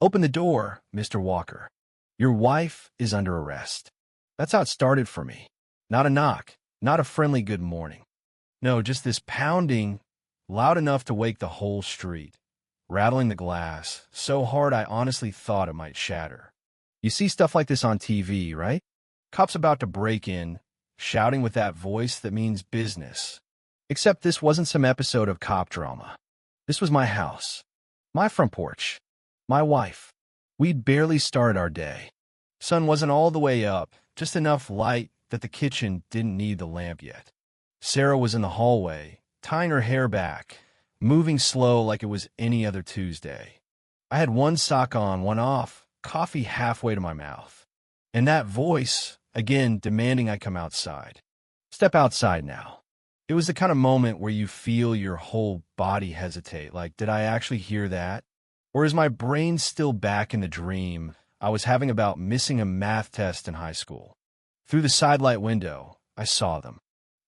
Open the door, Mr. Walker. Your wife is under arrest. That's how it started for me. Not a knock, not a friendly good morning. No, just this pounding, loud enough to wake the whole street, rattling the glass, so hard I honestly thought it might shatter. You see stuff like this on TV, right? Cops about to break in, shouting with that voice that means business. Except this wasn't some episode of cop drama. This was my house, my front porch, my wife. We'd barely started our day. Sun wasn't all the way up, just enough light that the kitchen didn't need the lamp yet. Sarah was in the hallway, tying her hair back, moving slow like it was any other Tuesday. I had one sock on, one off, coffee halfway to my mouth. And that voice, again, demanding I come outside. Step outside now. It was the kind of moment where you feel your whole body hesitate, like, did I actually hear that? Or is my brain still back in the dream I was having about missing a math test in high school? Through the sidelight window, I saw them.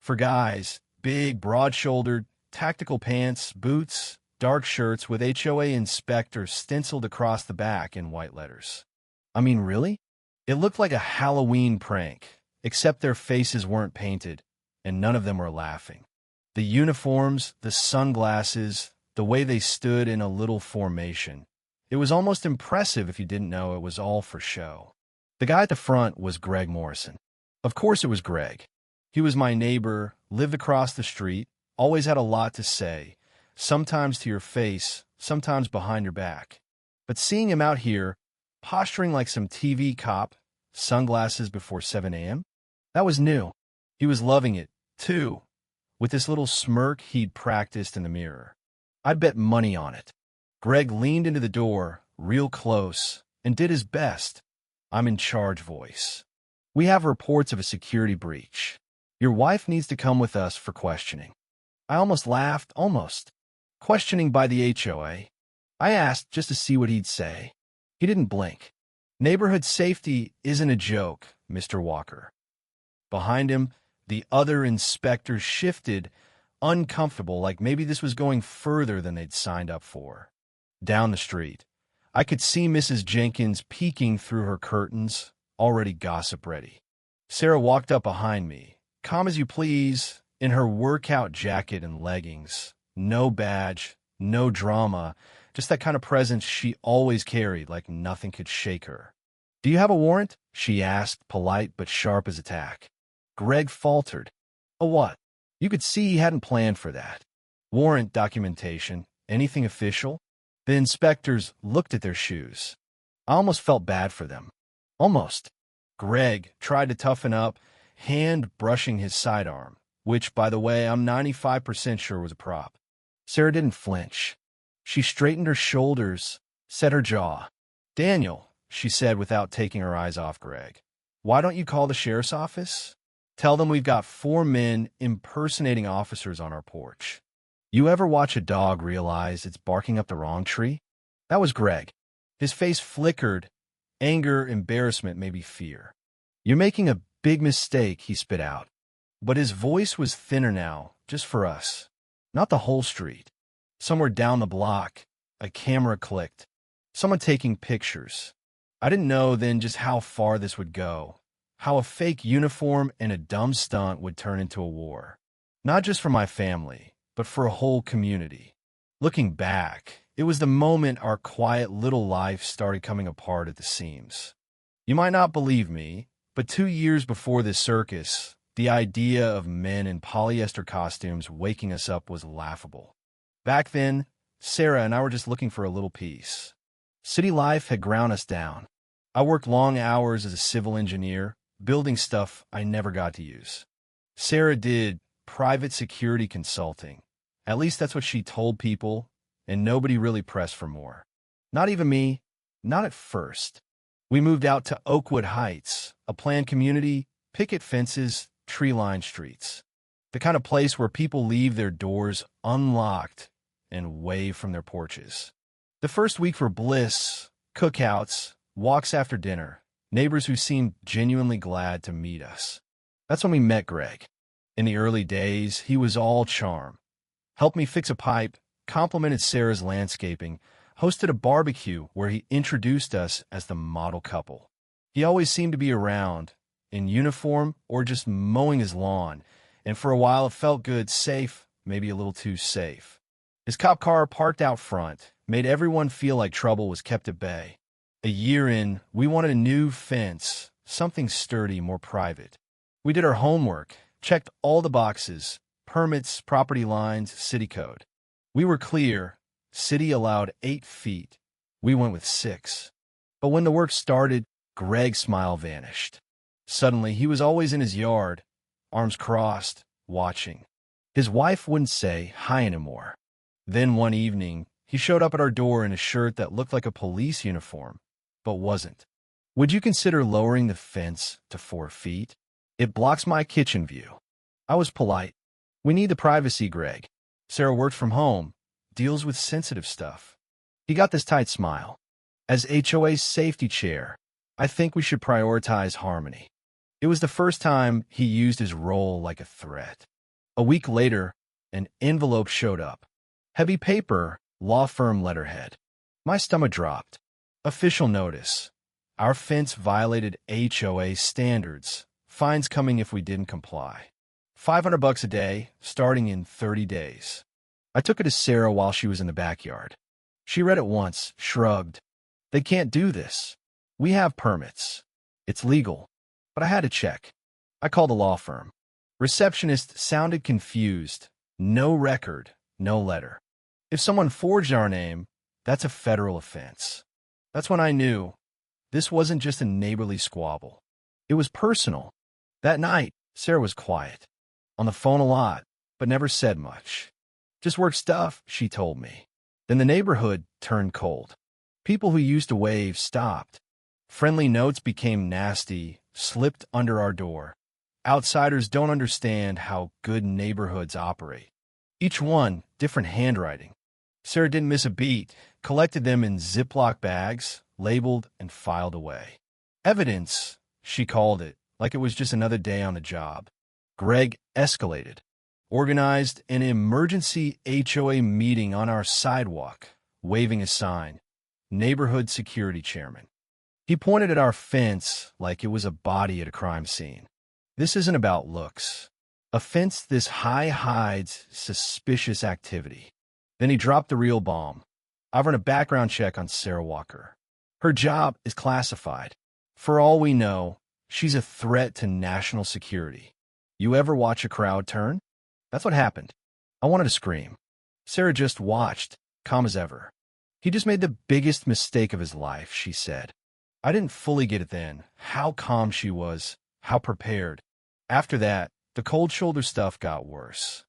For guys, big, broad-shouldered, tactical pants, boots, dark shirts with HOA inspector stenciled across the back in white letters. I mean, really? It looked like a Halloween prank, except their faces weren't painted, and none of them were laughing. The uniforms, the sunglasses, the way they stood in a little formation. It was almost impressive if you didn't know it was all for show. The guy at the front was Greg Morrison. Of course it was Greg. He was my neighbor, lived across the street, always had a lot to say, sometimes to your face, sometimes behind your back. But seeing him out here, posturing like some TV cop, sunglasses before 7 a.m., that was new. He was loving it, too, with this little smirk he'd practiced in the mirror. I'd bet money on it. Greg leaned into the door, real close, and did his best. I'm in charge voice. We have reports of a security breach. Your wife needs to come with us for questioning. I almost laughed, almost. Questioning by the HOA. I asked just to see what he'd say. He didn't blink. Neighborhood safety isn't a joke, Mr. Walker. Behind him, the other inspectors shifted, uncomfortable, like maybe this was going further than they'd signed up for. Down the street, I could see Mrs. Jenkins peeking through her curtains, already gossip ready. Sarah walked up behind me, calm as you please, in her workout jacket and leggings. No badge, no drama, just that kind of presence she always carried, like nothing could shake her. Do you have a warrant? She asked, polite but sharp as attack. Greg faltered. A what? You could see he hadn't planned for that. Warrant documentation, anything official? The inspectors looked at their shoes. I almost felt bad for them. Almost. Greg tried to toughen up, hand brushing his sidearm, which, by the way, I'm 95% sure was a prop. Sarah didn't flinch. She straightened her shoulders, set her jaw. Daniel, she said without taking her eyes off Greg, why don't you call the sheriff's office? Tell them we've got 4 men impersonating officers on our porch. You ever watch a dog realize it's barking up the wrong tree? That was Greg. His face flickered, anger, embarrassment, maybe fear. You're making a big mistake, he spit out. But his voice was thinner now, just for us. Not the whole street. Somewhere down the block, a camera clicked. Someone taking pictures. I didn't know then just how far this would go. How a fake uniform and a dumb stunt would turn into a war. Not just for my family, but for a whole community. Looking back, it was the moment our quiet little life started coming apart at the seams. You might not believe me, but 2 years before this circus, the idea of men in polyester costumes waking us up was laughable. Back then, Sarah and I were just looking for a little peace. City life had ground us down. I worked long hours as a civil engineer, building stuff I never got to use. Sarah did private security consulting. At least that's what she told people, and nobody really pressed for more. Not even me, not at first. We moved out to Oakwood Heights, a planned community, picket fences, tree-lined streets. The kind of place where people leave their doors unlocked and wave from their porches. The first week for bliss, cookouts, walks after dinner, neighbors who seemed genuinely glad to meet us. That's when we met Greg. In the early days, he was all charm. Helped me fix a pipe, complimented Sarah's landscaping, hosted a barbecue where he introduced us as the model couple. He always seemed to be around, in uniform or just mowing his lawn, and for a while it felt good, safe, maybe a little too safe. His cop car parked out front made everyone feel like trouble was kept at bay. A year in, we wanted a new fence, something sturdy, more private. We did our homework, checked all the boxes, permits, property lines, city code. We were clear. City allowed 8 feet. We went with 6. But when the work started, Greg's smile vanished. Suddenly, he was always in his yard, arms crossed, watching. His wife wouldn't say hi anymore. Then one evening, he showed up at our door in a shirt that looked like a police uniform, but wasn't. "Would you consider lowering the fence to 4 feet? It blocks my kitchen view." I was polite. "We need the privacy, Greg. Sarah worked from home, deals with sensitive stuff." He got this tight smile. "As HOA's safety chair, I think we should prioritize harmony." It was the first time he used his role like a threat. A week later, an envelope showed up. Heavy paper, law firm letterhead. My stomach dropped. Official notice. Our fence violated HOA standards. Fines coming if we didn't comply. $500 a day, starting in 30 days. I took it to Sarah while she was in the backyard. She read it once, shrugged. "They can't do this. We have permits. It's legal." But I had to check. I called the law firm. Receptionist sounded confused. No record, no letter. If someone forged our name, that's a federal offense. That's when I knew this wasn't just a neighborly squabble. It was personal. That night, Sarah was quiet. On the phone a lot, but never said much. "Just work stuff," she told me. Then the neighborhood turned cold. People who used to wave stopped. Friendly notes became nasty, slipped under our door. Outsiders don't understand how good neighborhoods operate. Each one, different handwriting. Sarah didn't miss a beat, collected them in Ziploc bags, labeled and filed away. Evidence, she called it, like it was just another day on the job. Greg escalated. Organized an emergency HOA meeting on our sidewalk, waving a sign. Neighborhood security chairman. He pointed at our fence like it was a body at a crime scene. "This isn't about looks. A fence this high hides suspicious activity." Then he dropped the real bomb. "I've run a background check on Sarah Walker. Her job is classified. For all we know, she's a threat to national security. You ever watch a crowd turn?" That's what happened. I wanted to scream. Sarah just watched, calm as ever. "He just made the biggest mistake of his life," she said. I didn't fully get it then, how calm she was, how prepared. After that, the cold shoulder stuff got worse.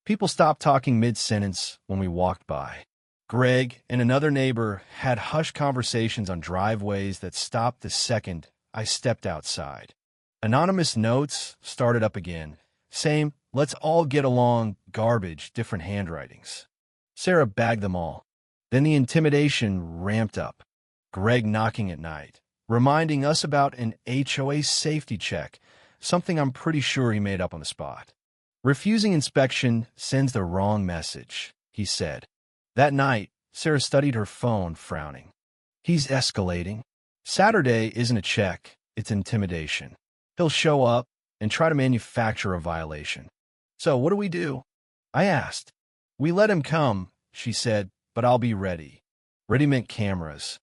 People stopped talking mid-sentence when we walked by. Greg and another neighbor had hushed conversations on driveways that stopped the second I stepped outside. Anonymous notes started up again. Same, let's all get along, garbage, different handwritings. Sarah bagged them all. Then the intimidation ramped up. Greg knocking at night, reminding us about an HOA safety check, something I'm pretty sure he made up on the spot. "Refusing inspection sends the wrong message," he said. That night, Sarah studied her phone, frowning. He's escalating. Saturday isn't a check, it's intimidation. He'll show up and try to manufacture a violation. "So what do we do?" I asked. "We let him come," she said, "but I'll be ready." Ready meant cameras.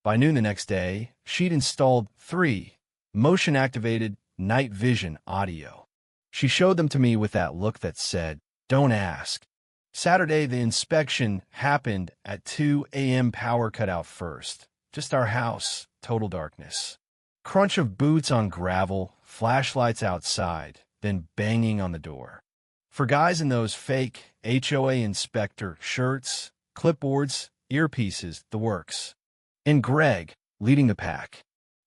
By noon the next day, she'd installed 3 motion-activated night vision audio. She showed them to me with that look that said, "Don't ask." Saturday, the inspection happened at 2 a.m. Power cut out first. Just our house, total darkness. Crunch of boots on gravel, flashlights outside, then banging on the door. For guys in those fake HOA inspector shirts, clipboards, earpieces, the works. And Greg, leading the pack.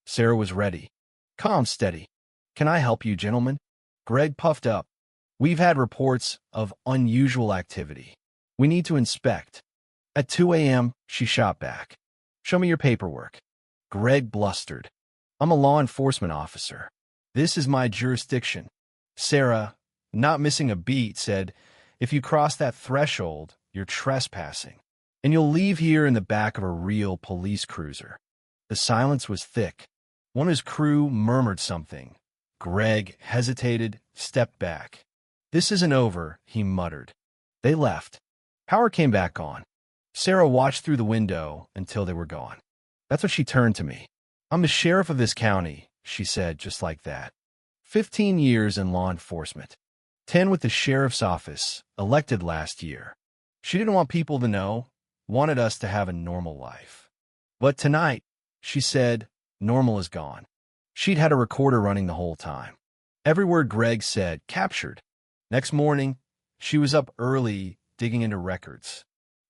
Sarah was ready. Calm, steady. "Can I help you, gentlemen?" Greg puffed up. "We've had reports of unusual activity. We need to inspect." At 2 a.m., she shot back. "Show me your paperwork." Greg blustered. "I'm a law enforcement officer. This is my jurisdiction." Sarah, not missing a beat, said, "If you cross that threshold, you're trespassing." And you'll leave here in the back of a real police cruiser. The silence was thick. One of his crew murmured something. Greg hesitated, stepped back. "This isn't over," he muttered. They left. Power came back on. Sarah watched through the window until they were gone. That's when she turned to me. "I'm the sheriff of this county," she said, just like that. 15 years in law enforcement. 10 with the sheriff's office, elected last year. She didn't want people to know, wanted us to have a normal life. But tonight, she said, normal is gone. She'd had a recorder running the whole time. Every word Greg said captured. Next morning, she was up early digging into records.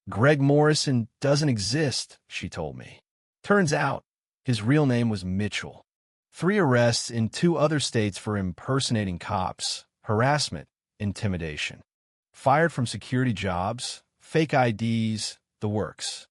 "Greg Morrison doesn't exist," she told me. Turns out, his real name was Mitchell. 3 arrests in 2 other states for impersonating cops, harassment, intimidation. Fired from security jobs, fake IDs, the works.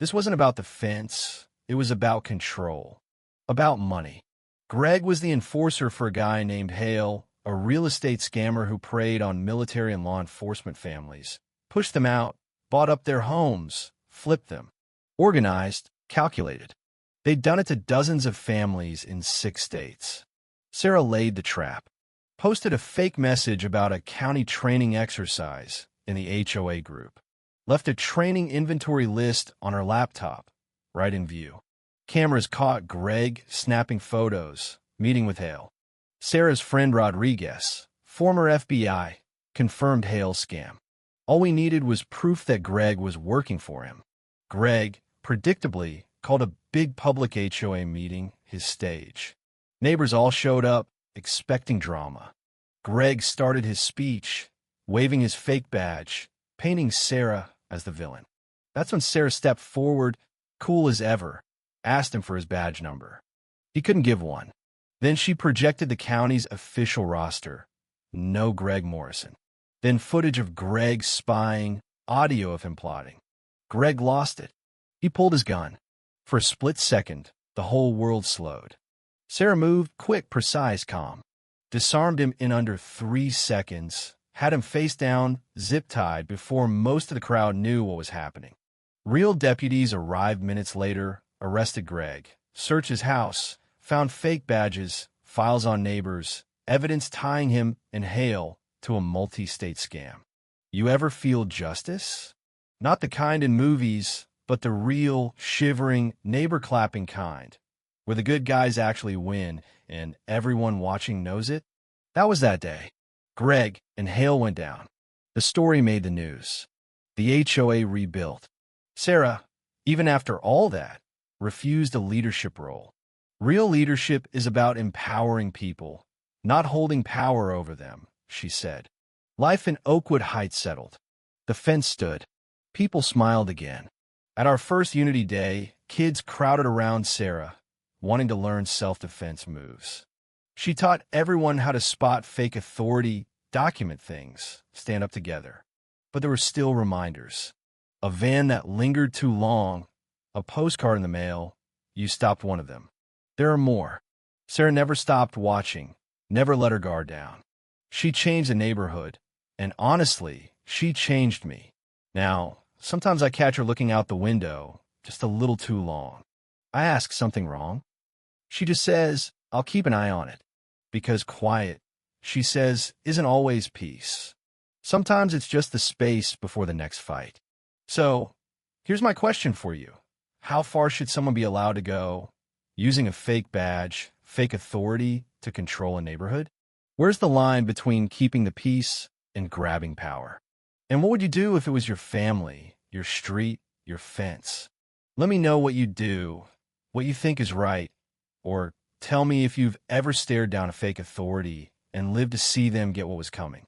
This wasn't about the fence. It was about control. About money. Greg was the enforcer for a guy named Hale, a real estate scammer who preyed on military and law enforcement families, pushed them out, bought up their homes, flipped them. Organized, calculated. They'd done it to dozens of families in 6 states. Sarah laid the trap. Posted a fake message about a county training exercise in the HOA group. Left a training inventory list on her laptop, right in view. Cameras caught Greg snapping photos, meeting with Hale. Sarah's friend Rodriguez, former FBI, confirmed Hale's scam. All we needed was proof that Greg was working for him. Greg, predictably, called a big public HOA meeting his stage. Neighbors all showed up, expecting drama. Greg started his speech, waving his fake badge, painting Sarah as the villain. That's when Sarah stepped forward, cool as ever, asked him for his badge number. He couldn't give one. Then she projected the county's official roster. No Greg Morrison. Then footage of Greg spying, audio of him plotting. Greg lost it. He pulled his gun. For a split second, the whole world slowed. Sarah moved, quick, precise, calm. Disarmed him in under 3 seconds, had him face down, zip-tied before most of the crowd knew what was happening. Real deputies arrived minutes later, arrested Greg, searched his house, found fake badges, files on neighbors, evidence tying him and Hale to a multi-state scam. You ever feel justice? Not the kind in movies, but the real, shivering, neighbor-clapping kind, where the good guys actually win and everyone watching knows it? That was that day. Greg and Hale went down. The story made the news. The HOA rebuilt. Sarah, even after all that, refused a leadership role. Real leadership is about empowering people, not holding power over them, she said. Life in Oakwood Heights settled. The fence stood. People smiled again. At our first Unity Day, kids crowded around Sarah, wanting to learn self-defense moves. She taught everyone how to spot fake authority, document things, stand up together. But there were still reminders. A van that lingered too long, a postcard in the mail, you stopped one of them. There are more. Sarah never stopped watching, never let her guard down. She changed the neighborhood, and honestly, she changed me. Now, sometimes I catch her looking out the window, just a little too long. I ask, something wrong? She just says, I'll keep an eye on it. Because quiet, she says, isn't always peace. Sometimes it's just the space before the next fight. So, here's my question for you. How far should someone be allowed to go, using a fake badge, fake authority to control a neighborhood? Where's the line between keeping the peace and grabbing power? And what would you do if it was your family, your street, your fence? Let me know what you do, what you think is right, or tell me if you've ever stared down a fake authority and lived to see them get what was coming.